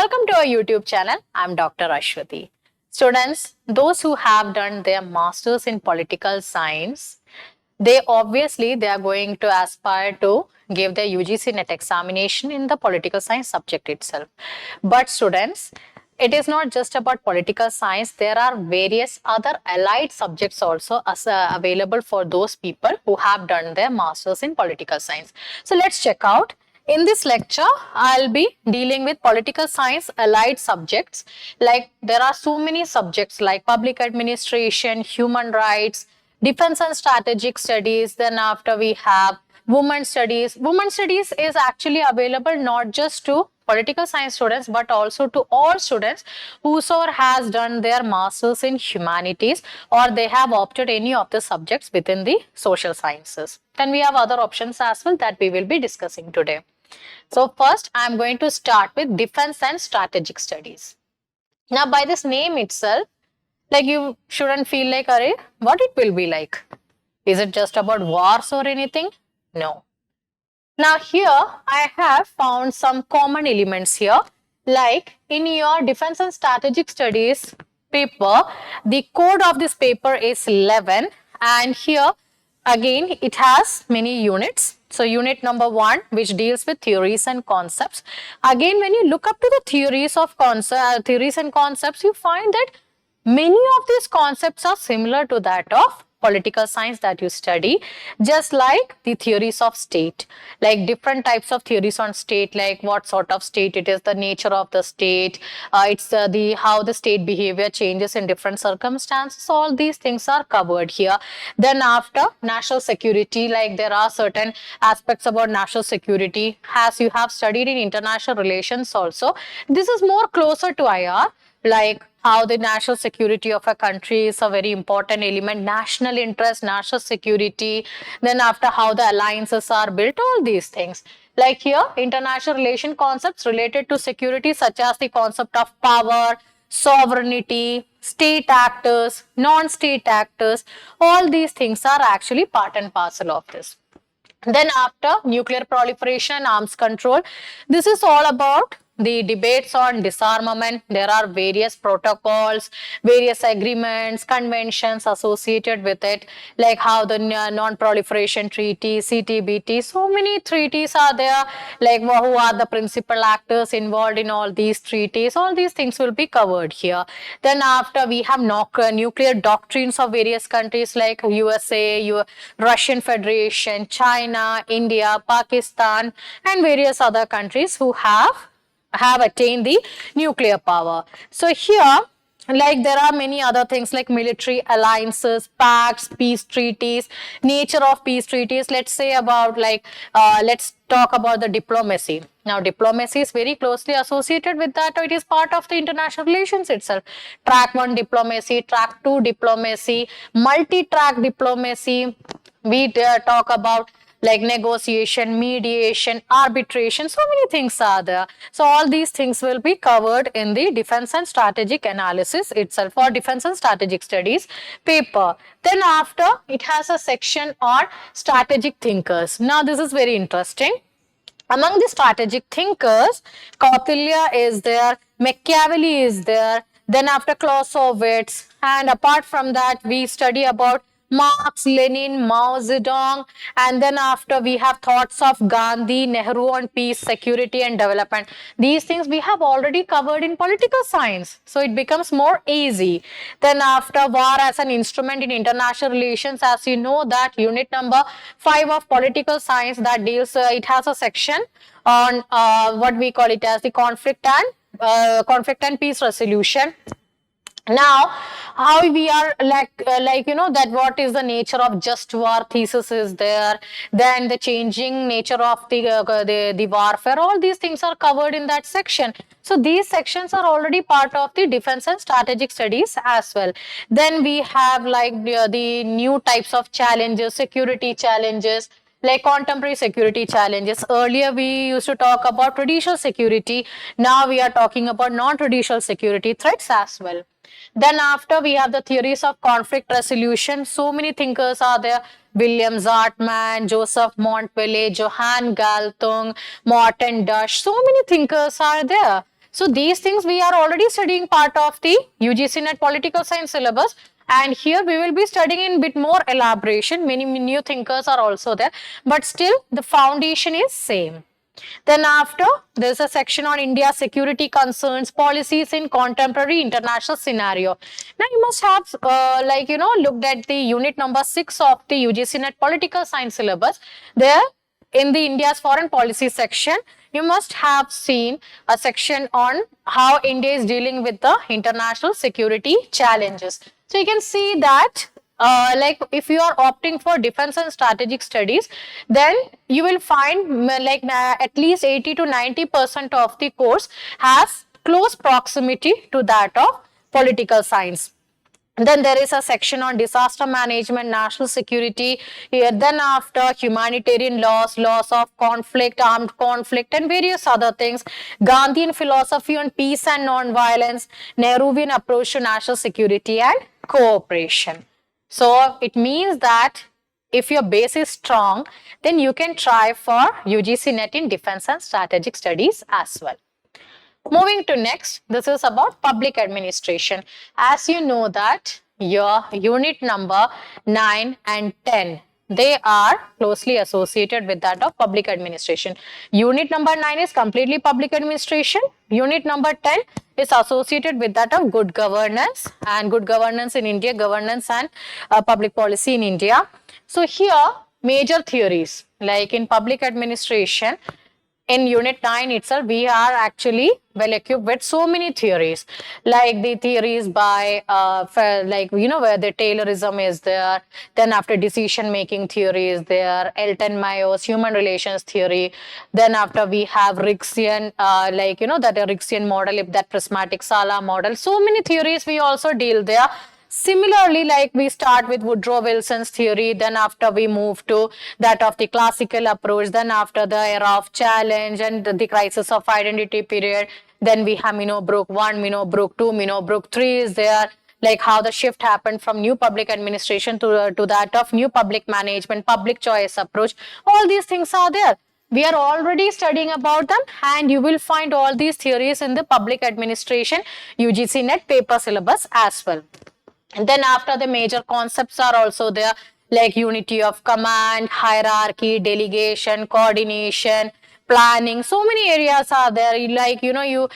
Welcome to our YouTube channel. I'm Dr. Ashwati. Students, those who have done their masters in political science, they are going to aspire to give their UGC NET examination in the political science subject itself. But students, it is not just about political science. There are various other allied subjects also available for those people who have done their masters in political science. So let's check out. In this lecture, I'll be dealing with political science allied subjects. Like there are so many subjects like public administration, human rights, defense and strategic studies. Then after we have women studies. Women studies is actually available not just to political science students but also to all students whosoever has done their masters in humanities or they have opted any of the subjects within the social sciences. Then we have other options as well that we will be discussing today. So first I am going to start with defense and strategic studies. Now by this name itself, like you shouldn't feel like, array, what it will be like? Is it just about wars or anything? No. Now here I have found some common elements here, like in your defense and strategic studies paper, the code of this paper is 11 and here again it has many units. So unit number 1 which deals with theories and concepts. Again when you look up to the theories and concepts, you find that many of these concepts are similar to that of political science that you study, just like the theories of state, like different types of theories on state, like what sort of state it is, the nature of the state, it's how the state behavior changes in different circumstances. All these things are covered here. Then after national security, like there are certain aspects about national security as you have studied in international relations also. This is more closer to IR, like how the national security of a country is a very important element, national interest, national security, then after how the alliances are built, all these things. Like here, international relation concepts related to security such as the concept of power, sovereignty, state actors, non-state actors, all these things are actually part and parcel of this. Then after nuclear proliferation, arms control, this is all about the debates on disarmament. There are various protocols, various agreements, conventions associated with it, like how the non-proliferation treaty, CTBT, so many treaties are there, like who are the principal actors involved in all these treaties. All these things will be covered here. Then after we have nuclear doctrines of various countries like USA, Russian Federation, China, India, Pakistan and various other countries who have attained the nuclear power. So here, like there are many other things like military alliances, pacts, peace treaties, nature of peace treaties. Let's say about let's talk about the diplomacy. Now diplomacy is very closely associated with that. It is part of the international relations itself. Track 1 diplomacy, track 2 diplomacy, multi-track diplomacy. We talk about like negotiation, mediation, arbitration, so many things are there. So all these things will be covered in the defense and strategic analysis itself or defense and strategic studies paper. Then after it has a section on strategic thinkers. Now this is very interesting. Among the strategic thinkers, Kautilya is there, Machiavelli is there, then after Clausewitz, and apart from that we study about Marx, Lenin, Mao Zedong, and then after we have thoughts of Gandhi, Nehru on peace, security and development. These things we have already covered in political science, so it becomes more easy. Then after war as an instrument in international relations, as you know that unit number 5 of political science that deals, it has a section on what we call it as the conflict and peace resolution. Now, how we are that what is the nature of just war thesis is there, then the changing nature of the warfare, all these things are covered in that section. So these sections are already part of the defense and strategic studies as well. Then we have like the new types of challenges, security challenges, like contemporary security challenges. Earlier we used to talk about traditional security. Now we are talking about non-traditional security threats as well. Then after we have the theories of conflict resolution. So many thinkers are there. William Zartman, Joseph Montpellier, Johann Galtung, Morton Dush. So many thinkers are there. So these things we are already studying part of the UGC NET Political Science syllabus, and here we will be studying in bit more elaboration. Many new thinkers are also there, but still the foundation is same. Then after, there's a section on India's security concerns, policies in contemporary international scenario. Now you must have looked at the unit number 6 of the UGC NET Political Science syllabus. There in the India's foreign policy section, you must have seen a section on how India is dealing with the international security challenges. So you can see that if you are opting for defense and strategic studies, then you will find at least 80 to 90% of the course has close proximity to that of political science. Then there is a section on disaster management, national security. Here, then after humanitarian laws, laws of conflict, armed conflict, and various other things. Gandhian philosophy on peace and non-violence, Nehruvian approach to national security and cooperation. So it means that if your base is strong, then you can try for UGC NET in defense and strategic studies as well. Moving to next, this is about public administration. As you know that your unit number 9 and 10, they are closely associated with that of public administration. Unit number 9 is completely public administration. Unit number 10 is associated with that of good governance, and good governance in India, governance and public policy in India. So here, major theories like in public administration, in unit 9 itself, we are actually well equipped with so many theories, like the theories by where the Taylorism is there. Then after decision making theory is there, Elton Mayo's human relations theory. Then after we have Rixian, that Rixian model, if that prismatic Sala model. So many theories we also deal there. Similarly, like we start with Woodrow Wilson's theory, then after we move to that of the classical approach, then after the era of challenge and the crisis of identity period, then we have Minobrook 1, Minobrook 2, Minobrook 3 is there, like how the shift happened from new public administration to that of new public management, public choice approach. All these things are there. We are already studying about them, and you will find all these theories in the public administration UGC NET paper syllabus as well. And then after, the major concepts are also there, like unity of command, hierarchy, delegation, coordination, planning. So many areas are there. Like, you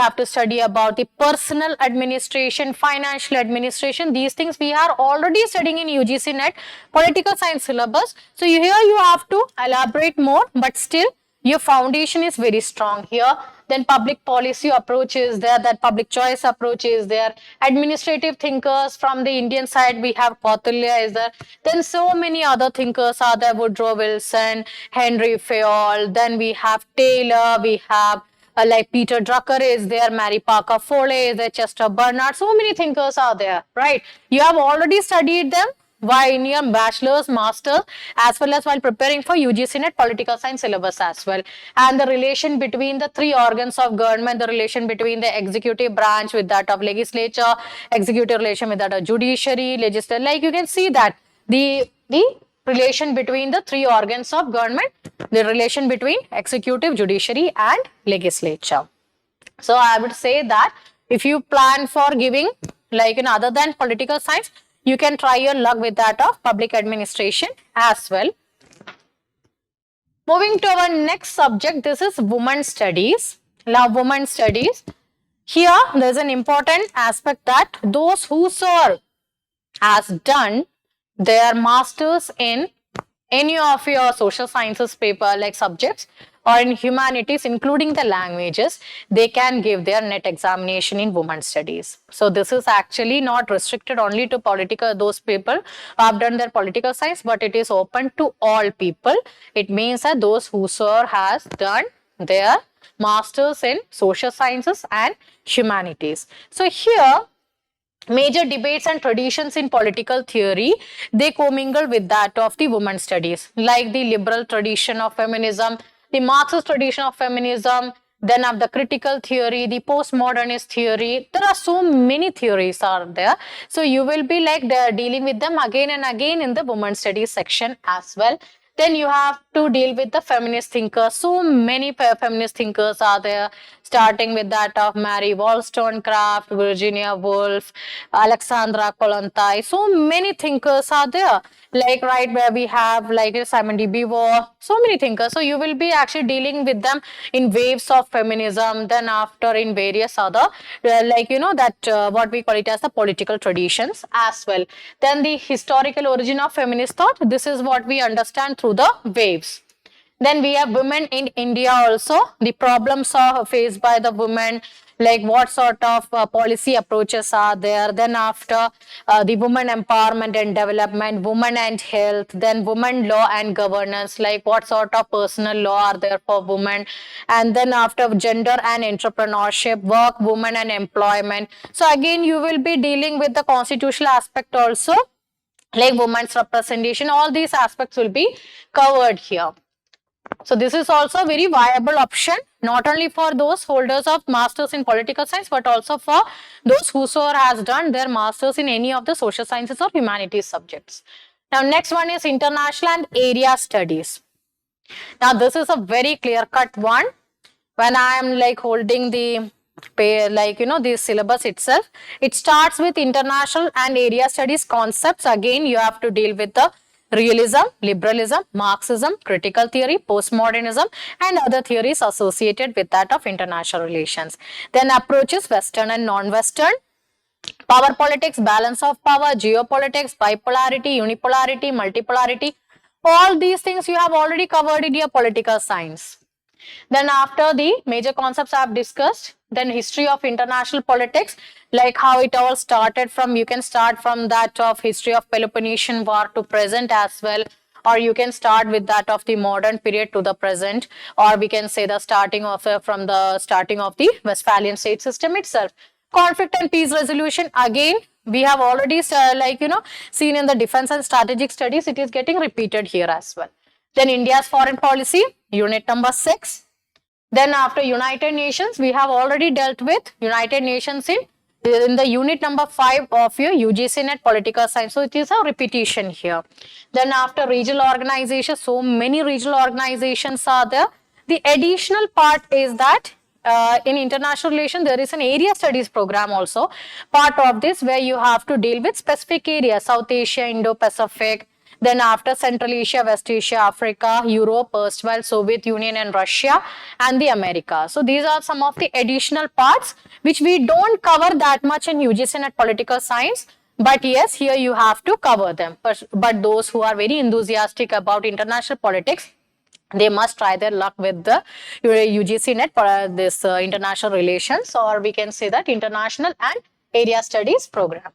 have to study about the personal administration, financial administration. These things we are already studying in UGC NET political science syllabus. So here you have to elaborate more, but still your foundation is very strong here. Then public policy approach is there, that public choice approach is there. Administrative thinkers from the Indian side, we have Kautilya is there. Then so many other thinkers are there, Woodrow Wilson, Henry Fayol. Then we have Taylor, we have like Peter Drucker is there, Mary Parker Foley is there, Chester Bernard. So many thinkers are there, right? You have already studied them. Why in your bachelor's, master's, as well as while preparing for UGC NET political science syllabus as well. And the relation between the three organs of government, the relation between the executive branch with that of legislature, executive relation with that of judiciary, legislature, like you can see that the relation between the three organs of government, the relation between executive, judiciary and legislature. So I would say that if you plan for giving other than political science, you can try your luck with that of public administration as well. Moving to our next subject, this is women studies. Now, women studies. Here, there is an important aspect that those whosoever has done their masters in any of your social sciences paper like subjects or in humanities, including the languages, they can give their NET examination in women studies. So this is actually not restricted only to those people who have done their political science, but it is open to all people. It means that those whosoever has done their masters in social sciences and humanities. So here, major debates and traditions in political theory, they commingle with that of the women studies, like the liberal tradition of feminism, the Marxist tradition of feminism, then of the critical theory, the postmodernist theory. There are so many theories are there. So you will be dealing with them again and again in the women studies section as well. Then you have to deal with the feminist thinkers. So many feminist thinkers are there, starting with that of Mary Wollstonecraft, Virginia Woolf, Alexandra Kollontai. So many thinkers are there. Like right where we have like Simon de Beauvoir, so many thinkers. So you will be actually dealing with them in waves of feminism. Then after in various other that what we call it as the political traditions as well. Then the historical origin of feminist thought. This is what we understand through the waves. Then we have women in India also. The problems are faced by the women, like what sort of policy approaches are there. Then after the women empowerment and development, women and health, then women law and governance, like what sort of personal law are there for women. And then after gender and entrepreneurship, work, women and employment. So again, you will be dealing with the constitutional aspect also, like women's representation. All these aspects will be covered here. So this is also a very viable option, not only for those holders of masters in political science, but also for those whosoever has done their masters in any of the social sciences or humanities subjects. Now next one is international and area studies. Now this is a very clear cut one. When I am like holding the the syllabus itself, it starts with international and area studies concepts. Again, you have to deal with the realism, liberalism, Marxism, critical theory, postmodernism, and other theories associated with that of international relations. Then approaches Western and non-Western, power politics, balance of power, geopolitics, bipolarity, unipolarity, multipolarity. All these things you have already covered in your political science. Then after the major concepts I have discussed, then history of international politics, like how it all started from, you can start from that of history of Peloponnesian War to present as well, or you can start with that of the modern period to the present, or we can say the starting of from the starting of the Westphalian state system itself. Conflict and peace resolution, again we have already seen in the defense and strategic studies. It is getting repeated here as well. Then India's foreign policy, unit number 6. Then after United Nations, we have already dealt with United Nations in the unit number 5 of your UGC NET Political Science. So it is a repetition here. Then after regional organizations, so many regional organizations are there. The additional part is that in international relations, there is an area studies program also, part of this, where you have to deal with specific areas, South Asia, Indo-Pacific, then after Central Asia, West Asia, Africa, Europe, erstwhile Soviet Union and Russia, and the America. So these are some of the additional parts which we don't cover that much in UGC NET Political Science. But yes, here you have to cover them. But those who are very enthusiastic about international politics, they must try their luck with the UGC NET for this international relations, or we can say that international and area studies program.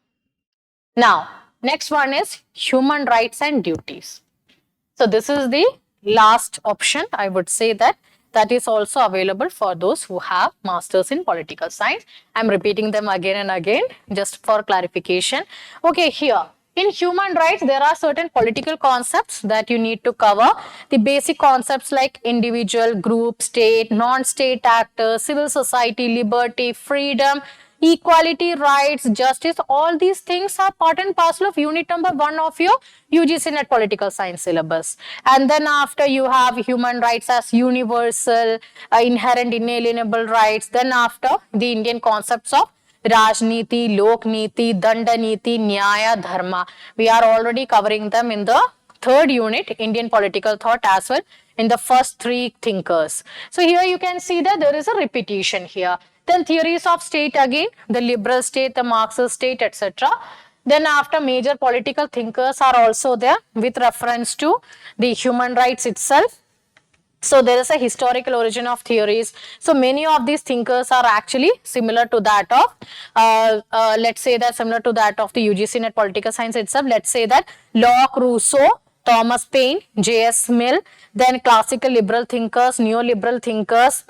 Now, next one is human rights and duties. So this is the last option. I would say that is also available for those who have masters in political science. I'm repeating them again and again just for clarification. Okay, here in human rights, there are certain political concepts that you need to cover. The basic concepts like individual, group, state, non-state actors, civil society, liberty, freedom, equality, rights, justice, all these things are part and parcel of unit number 1 of your UGC NET Political Science syllabus. And then after you have human rights as universal, inherent, inalienable rights. Then after the Indian concepts of Rajniti, Lokniti, Dandaniti, Nyaya, Dharma. We are already covering them in the 3rd unit, Indian political thought, as well in the first 3 thinkers. So here you can see that there is a repetition here. Then theories of state, again the liberal state, the Marxist state, etc. Then after major political thinkers are also there with reference to the human rights itself. So there is a historical origin of theories. So many of these thinkers are actually similar to that of, let's say that similar to that of the UGC NET Political Science itself. Let's say that Locke, Rousseau, Thomas Paine, J.S. Mill, then classical liberal thinkers, neoliberal thinkers.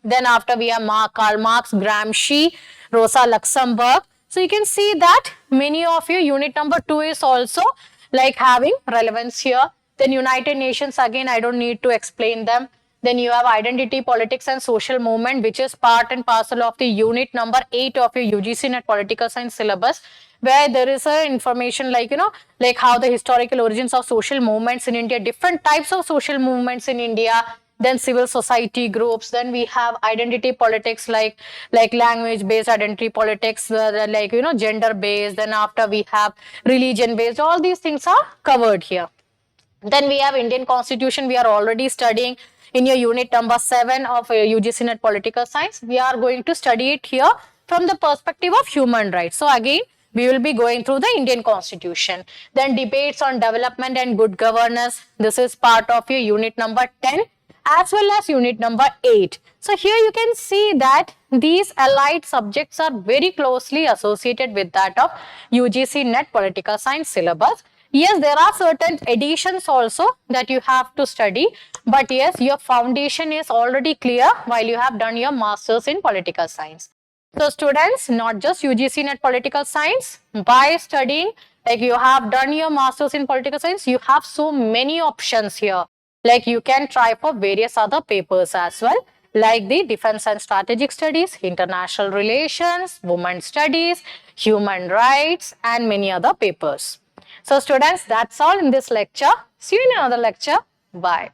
Then after we have Karl Marx, Gramsci, Rosa Luxemburg. So you can see that many of you, unit number 2 is also like having relevance here. Then United Nations, again I don't need to explain them. Then you have identity, politics and social movement, which is part and parcel of the unit number 8 of your UGC NET Political Science syllabus, where there is a information like, like how the historical origins of social movements in India, different types of social movements in India, then civil society groups, then we have identity politics like language based identity politics, like, gender based, then after we have religion based, all these things are covered here. Then we have Indian Constitution, we are already studying in your unit number 7 of UGC NET Political Science. We are going to study it here from the perspective of human rights. So again, we will be going through the Indian Constitution. Then debates on development and good governance. This is part of your unit number 10 as well as unit number 8. So here you can see that these allied subjects are very closely associated with that of UGC NET Political Science syllabus. Yes, there are certain additions also that you have to study, but yes, your foundation is already clear while you have done your masters in political science. So students, not just UGC NET Political Science, by studying, like you have done your masters in political science, you have so many options here. Like you can try for various other papers as well, like the defense and strategic studies, international relations, women studies, human rights, and many other papers. So students, that's all in this lecture. See you in another lecture. Bye.